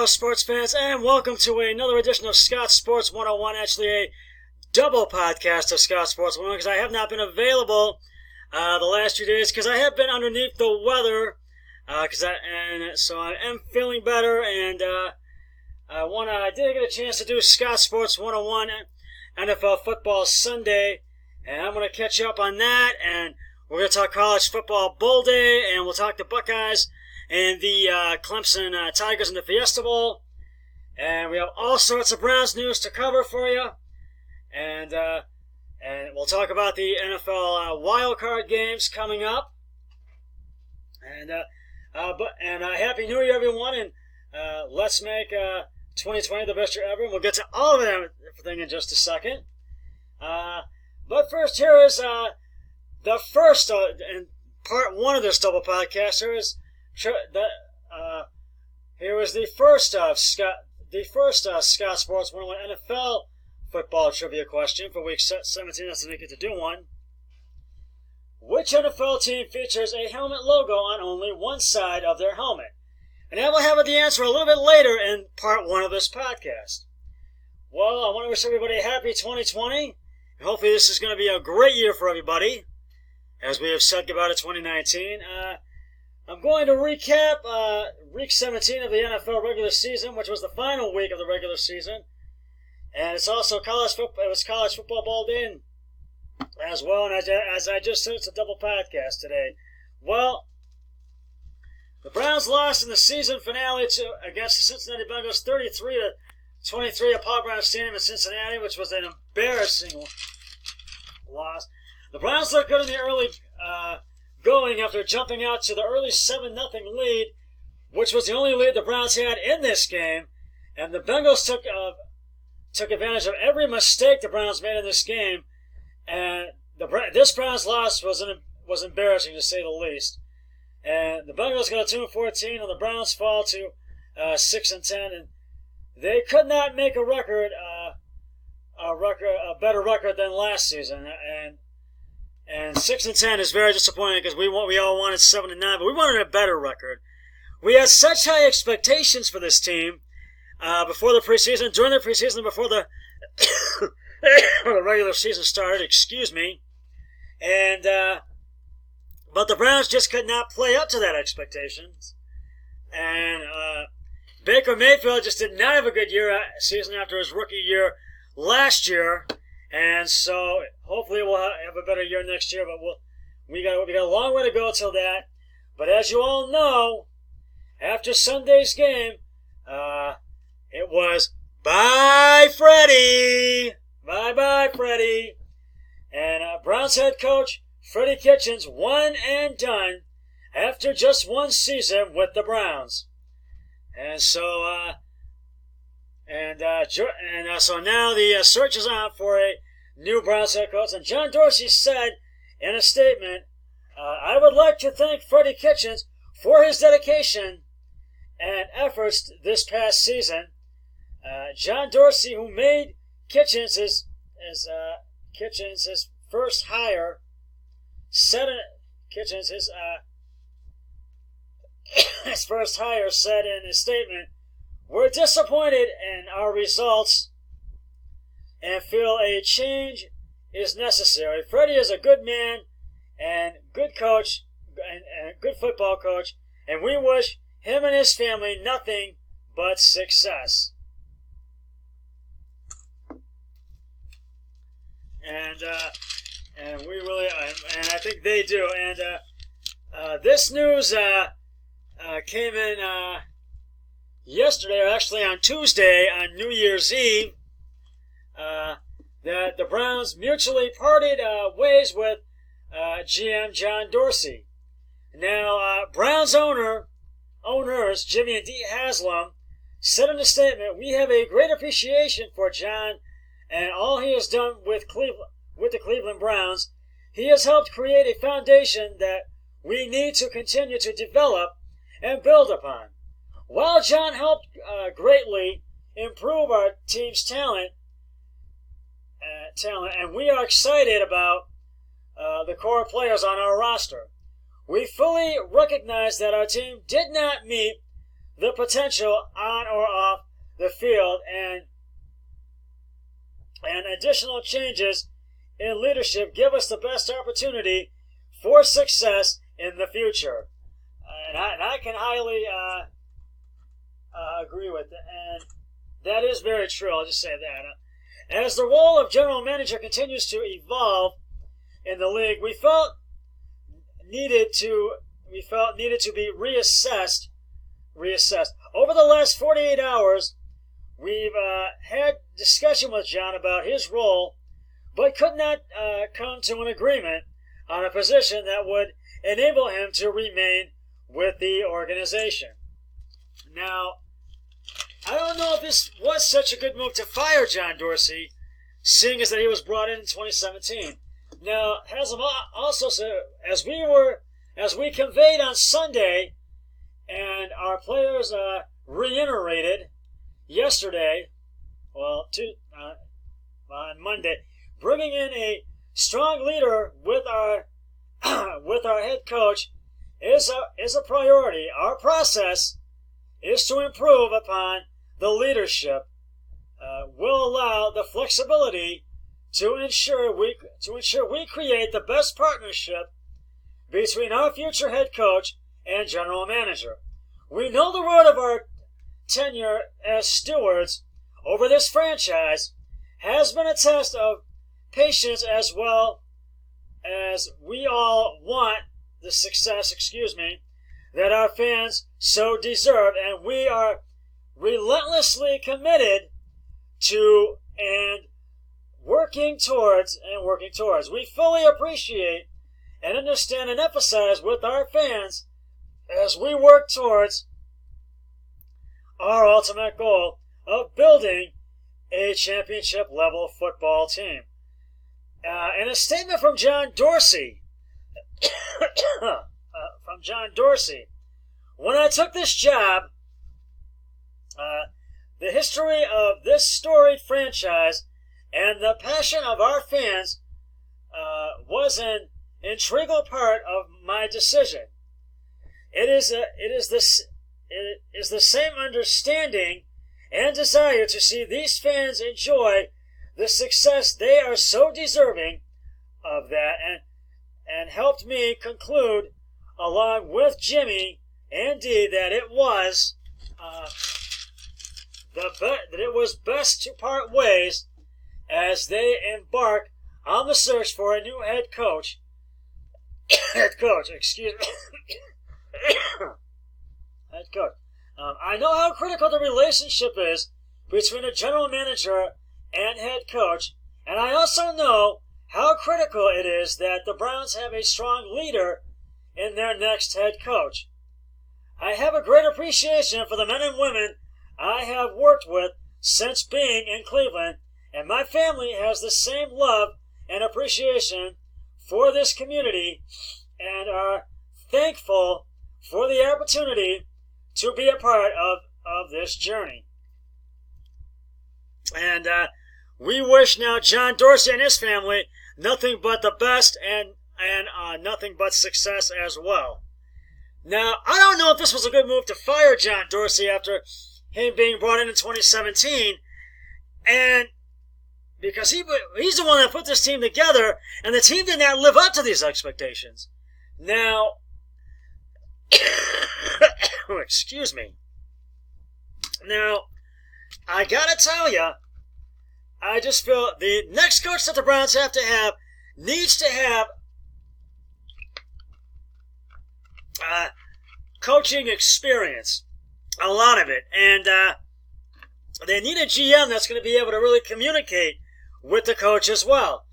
Hello, sports fans, and welcome to another edition of Scott Sports 101. Actually, a double podcast of Scott Sports 101 because I have not been available the last few days because I have been underneath the weather. So I am feeling better, and I did get a chance to do Scott Sports 101 NFL Football Sunday, and I'm going to catch up on that, and we're going to talk college football bowl day, and we'll talk the Buckeyes and the Clemson Tigers in the Fiesta Bowl. And we have all sorts of Browns news to cover for you. And we'll talk about the NFL wildcard games coming up. And Happy New Year, everyone. And let's make 2020 the best year ever. And we'll get to all of everything in just a second. But first, here is the first in part one of this double podcast. Here was the first Scott Sports 101 NFL football trivia question for week 17. That's when I get to do one. Which NFL team features a helmet logo on only one side of their helmet? And I will have the answer a little bit later in part one of this podcast. Well, I want to wish everybody a happy 2020. And hopefully this is going to be a great year for everybody, as we have said goodbye to 2019. I'm going to recap week 17 of the NFL regular season, which was the final week of the regular season. And it's also college football ball day as well. And as I just said, it's a double podcast today. Well, the Browns lost in the season finale against the Cincinnati Bengals 33-23 at Paul Brown Stadium in Cincinnati, which was an embarrassing loss. The Browns looked good in the early going after jumping out to the early 7-0 lead, which was the only lead the Browns had in this game. And the Bengals took advantage of every mistake the Browns made in this game. And this Browns loss was embarrassing, to say the least. And the Bengals got to 2-14, and the Browns fall to 6-10. And they could not make a better record than last season. And 6-10 is very disappointing because we all wanted 7-9, but we wanted a better record. We had such high expectations for this team before the preseason, during the preseason, before the the regular season started. Excuse me. And but the Browns just could not play up to that expectations. And Baker Mayfield just did not have a good season after his rookie year last year. And so hopefully we'll have a better year next year, but we got a long way to go till that. But as you all know, after Sunday's game, it was bye Freddie, bye Freddie, and Browns head coach Freddie Kitchens one and done after just one season with the Browns. And so so now the search is on for a new Browns head coach. And John Dorsey said in a statement, I would like to thank Freddie Kitchens for his dedication and efforts this past season. John Dorsey, who made Kitchens his first hire, said his first hire said in his statement, "We're disappointed in our results and feel a change is necessary. Freddie is a good man and good coach and a good football coach, and we wish him and his family nothing but success." And we really, and I think they do. And this news came in yesterday, or actually on Tuesday, on New Year's Eve, that the Browns mutually parted ways with GM John Dorsey. Now, Browns owners Jimmy and Dee Haslam said in a statement, "We have a great appreciation for John and all he has done with the Cleveland Browns. He has helped create a foundation that we need to continue to develop and build upon. While John helped greatly improve our team's talent, and we are excited about the core players on our roster. We fully recognize that our team did not meet the potential on or off the field, and additional changes in leadership give us the best opportunity for success in the future. And I can highly agree with it, and that is very true. I'll just say that. As the role of general manager continues to evolve in the league, we felt needed to be reassessed. Over the last 48 hours, we've had discussion with John about his role, but could not come to an agreement on a position that would enable him to remain with the organization. Now, I don't know if this was such a good move to fire John Dorsey, seeing as that he was brought in 2017. Now, Haslam also said, as we conveyed on Sunday, and our players reiterated yesterday, on Monday, bringing in a strong leader with our head coach is a priority. Our process is to improve upon the leadership. Will allow the flexibility to ensure we create the best partnership between our future head coach and general manager. We know the road of our tenure as stewards over this franchise has been a test of patience, as well as we all want the success, that our fans so deserve, and we are relentlessly committed to and working towards. We fully appreciate and understand and emphasize with our fans as we work towards our ultimate goal of building a championship-level football team. In a statement from John Dorsey, when I took this job, the history of this storied franchise and the passion of our fans was an integral part of my decision. It is the same understanding and desire to see these fans enjoy the success they are so deserving of that, and helped me conclude, along with Jimmy and Dee, that it was best to part ways as they embark on the search for a new head coach. Head coach. I know how critical the relationship is between a general manager and head coach, and I also know how critical it is that the Browns have a strong leader in their next head coach. I have a great appreciation for the men and women I have worked with since being in Cleveland, and my family has the same love and appreciation for this community and are thankful for the opportunity to be a part of this journey. And we wish now John Dorsey and his family nothing but the best and nothing but success as well. Now, I don't know if this was a good move to fire John Dorsey after him being brought in 2017, and because he's the one that put this team together, and the team did not live up to these expectations. Now, excuse me. Now, I gotta tell you, I just feel the next coach that the Browns have to have needs to have coaching experience, a lot of it, and they need a GM that's going to be able to really communicate with the coach as well.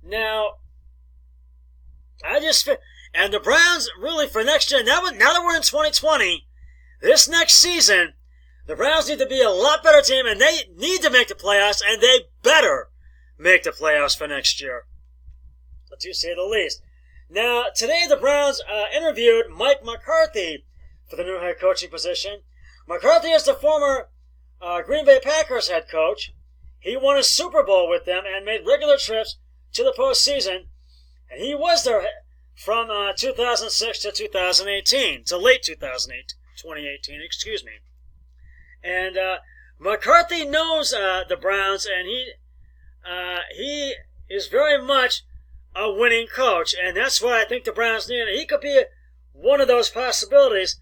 Now, I just feel, and the Browns really for next year, now that we're in 2020, this next season, the Browns need to be a lot better team, and they need to make the playoffs, and they better make the playoffs for next year, to say the least. Now, today the Browns interviewed Mike McCarthy for the new head coaching position. McCarthy is the former Green Bay Packers head coach. He won a Super Bowl with them and made regular trips to the postseason, and he was there from 2006 to 2018, to late 2018, excuse me. And McCarthy knows the Browns, and he is very much a winning coach, and that's what I think the Browns need. He could be one of those possibilities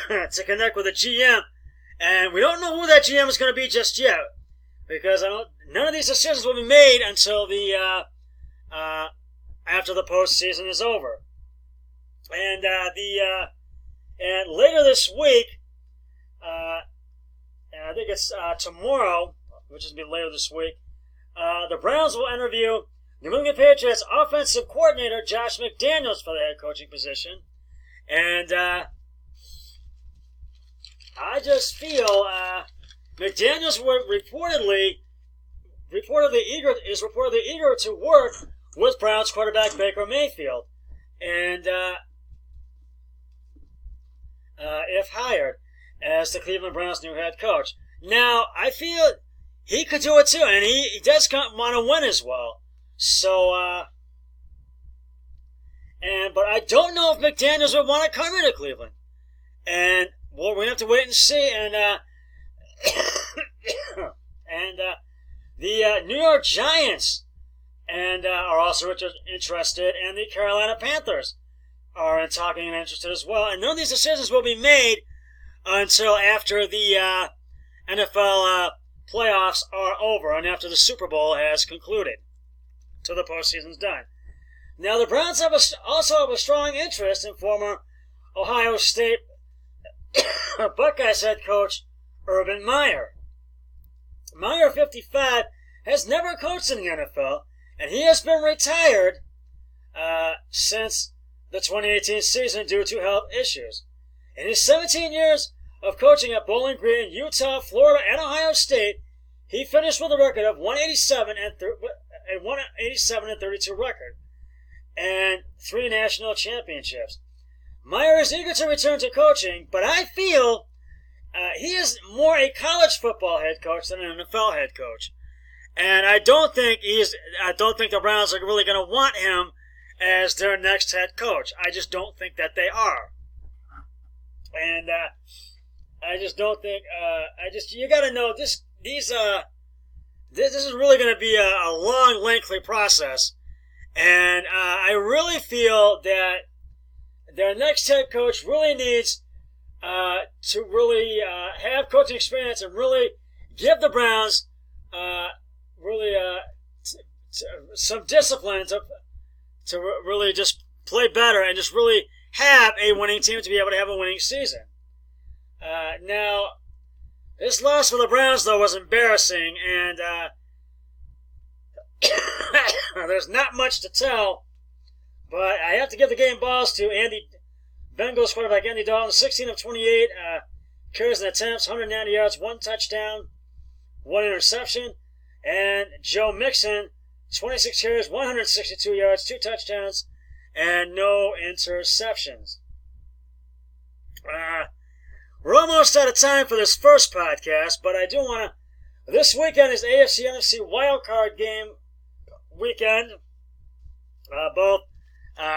to connect with a GM, and we don't know who that GM is going to be just yet, because none of these decisions will be made until the after the postseason is over. And and later this week, and I think it's tomorrow, which is going to be later this week, the Browns will interview New England Patriots offensive coordinator Josh McDaniels for the head coaching position. And I just feel McDaniels is reportedly eager to work with Browns quarterback Baker Mayfield, and if hired as the Cleveland Browns' new head coach. Now, I feel he could do it too, and he does want to win as well. So, but I don't know if McDaniels would want to come into Cleveland, and well, we have to wait and see. And the New York Giants are also interested, and the Carolina Panthers are talking and interested as well. And none of these decisions will be made until after the NFL playoffs are over and after the Super Bowl has concluded, till the postseason's done. Now, the Browns also have a strong interest in former Ohio State Buckeyes head coach Urban Meyer. Meyer, 55, has never coached in the NFL, and he has been retired since the 2018 season due to health issues. In his 17 years of coaching at Bowling Green, Utah, Florida, and Ohio State, he finished with a record of 187 and 32 record, and 3 national championships. Meyer is eager to return to coaching, but I feel he is more a college football head coach than an NFL head coach, and I don't think the Browns are really going to want him as their next head coach. I just don't think that they are, and I just don't think. You got to know this. This is really going to be a long, lengthy process, and I really feel that their next head coach really needs to really have coaching experience and really give the Browns some discipline to really just play better and just really have a winning team to be able to have a winning season. Now, this loss for the Browns, though, was embarrassing, and there's not much to tell, but I have to give the game balls to Bengals quarterback Andy Dalton, 16 of 28, carries and attempts, 190 yards, 1 touchdown, 1 interception, and Joe Mixon, 26 carries, 162 yards, 2 touchdowns, and no interceptions. We're almost out of time for this first podcast, but I do want to. This weekend is AFC NFC wildcard game weekend, both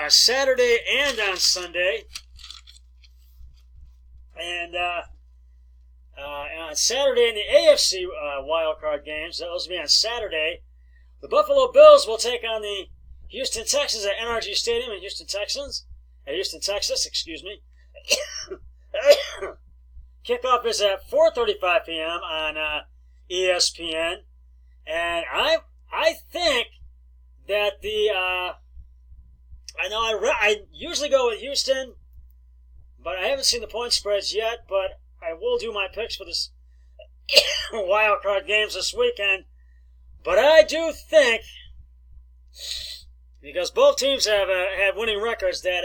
Saturday and on Sunday. And on Saturday in the AFC wildcard games, those will be on Saturday, the Buffalo Bills will take on the Houston Texans at NRG Stadium in Houston, Texas. Kickoff is at 4:35 p.m. on ESPN, and I think that I usually go with Houston, but I haven't seen the point spreads yet. But I will do my picks for this wild card games this weekend. But I do think, because both teams have winning records, that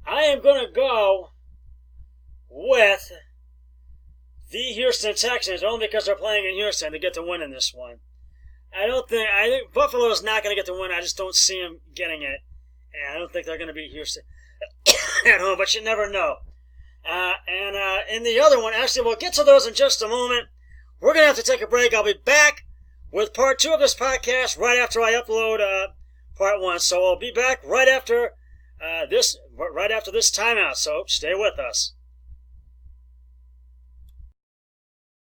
I am going to go with the Houston Texans, only because they're playing in Houston to get the win in this one. I think Buffalo is not going to get the win. I just don't see them getting it. And I don't think they're going to beat Houston at home, but you never know. And in the other one, actually, we'll get to those in just a moment. We're going to have to take a break. I'll be back with part 2 of this podcast right after I upload part 1. So I'll be back right after this timeout. So stay with us.